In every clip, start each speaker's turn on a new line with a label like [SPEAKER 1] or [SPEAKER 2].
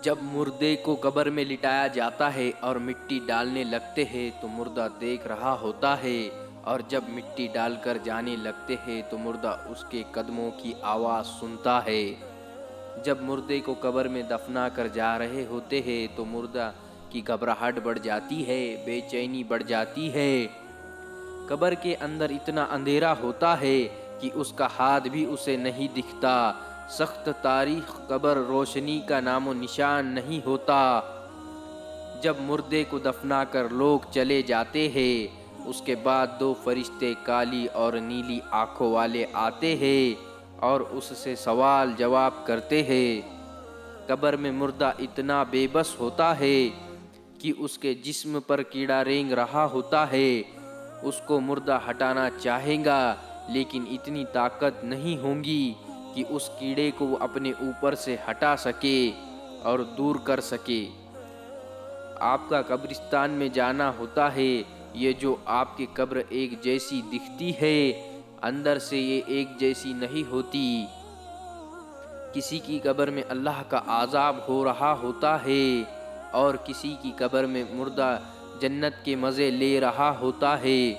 [SPEAKER 1] جب مردے کو قبر میں لٹایا جاتا ہے اور مٹی ڈالنے لگتے ہیں تو مردہ دیکھ رہا ہوتا ہے، اور جب مٹی ڈال کر جانے لگتے ہیں تو مردہ اس کے قدموں کی آواز سنتا ہے۔ جب مردے کو قبر میں دفنا کر جا رہے ہوتے ہیں تو مردہ کی گھبراہٹ بڑھ جاتی ہے، بے چینی بڑھ جاتی ہے۔ قبر کے اندر اتنا اندھیرا ہوتا ہے کہ اس کا ہاتھ بھی اسے نہیں دکھتا۔ سخت تاریخ قبر، روشنی کا نام و نشان نہیں ہوتا۔ جب مردے کو دفنا کر لوگ چلے جاتے ہیں، اس کے بعد دو فرشتے کالی اور نیلی آنکھوں والے آتے ہیں اور اس سے سوال جواب کرتے ہیں۔ قبر میں مردہ اتنا بے بس ہوتا ہے کہ اس کے جسم پر کیڑا رینگ رہا ہوتا ہے۔ اس کو مردہ ہٹانا چاہے گا لیکن اتنی طاقت نہیں ہوگی کہ اس کیڑے کو وہ اپنے اوپر سے ہٹا سکے اور دور کر سکے۔ آپ کا قبرستان میں جانا ہوتا ہے، یہ جو آپ کی قبر ایک جیسی دکھتی ہے، اندر سے یہ ایک جیسی نہیں ہوتی۔ کسی کی قبر میں اللہ کا عذاب ہو رہا ہوتا ہے اور کسی کی قبر میں مردہ جنت کے مزے لے رہا ہوتا ہے۔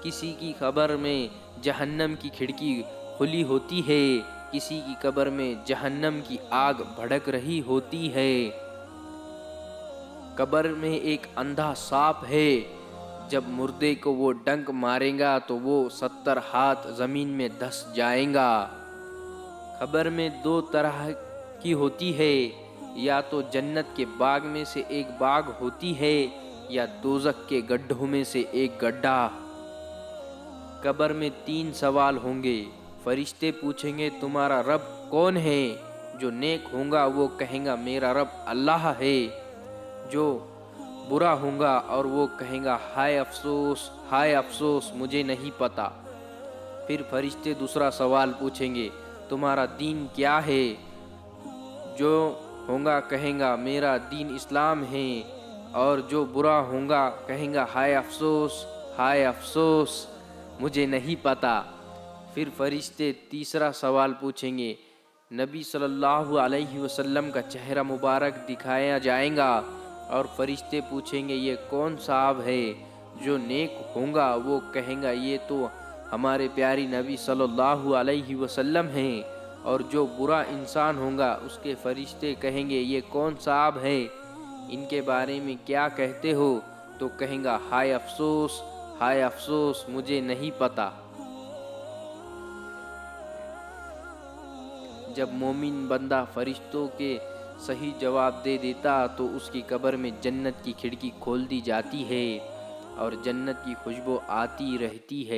[SPEAKER 1] کسی کی قبر میں جہنم کی کھڑکی کھلی ہوتی ہے، کسی کی قبر میں جہنم کی آگ بھڑک رہی ہوتی ہے۔ قبر میں ایک اندھا سانپ ہے، جب مردے کو وہ ڈنک مارے گا تو وہ 70 ہاتھ زمین میں دھس جائے گا۔ قبر میں دو طرح کی ہوتی ہے، یا تو جنت کے باغ میں سے ایک باغ ہوتی ہے یا دوزخ کے گڈھوں میں سے ایک گڈھا۔ قبر میں 3 سوال ہوں گے۔ فرشتے پوچھیں گے تمہارا رب کون ہے؟ جو نیک ہوگا وہ کہے گا میرا رب اللہ ہے۔ جو برا ہوگا اور وہ کہے گا ہائے افسوس، ہائے افسوس، مجھے نہیں پتا۔ پھر فرشتے دوسرا سوال پوچھیں گے تمہارا دین کیا ہے؟ جو ہوگا کہے گا میرا دین اسلام ہے، اور جو برا ہوگا کہے گا ہائے افسوس، ہائے افسوس، مجھے نہیں پتا۔ پھر فرشتے تیسرا سوال پوچھیں گے، نبی صلی اللہ علیہ وسلم کا چہرہ مبارک دکھایا جائے گا اور فرشتے پوچھیں گے یہ کون صاحب ہے؟ جو نیک ہوگا وہ کہے گا یہ تو ہمارے پیاری نبی صلی اللہ علیہ وسلم ہیں، اور جو برا انسان ہوگا اس کے فرشتے کہیں گے یہ کون صاحب ہے؟ ان کے بارے میں کیا کہتے ہو؟ تو کہیں گا ہائے افسوس، ہائے افسوس، مجھے نہیں پتا۔ جب مومن بندہ فرشتوں کے صحیح جواب دے دیتا تو اس کی قبر میں جنت کی کھڑکی کھول دی جاتی ہے اور جنت کی خوشبو آتی رہتی ہے۔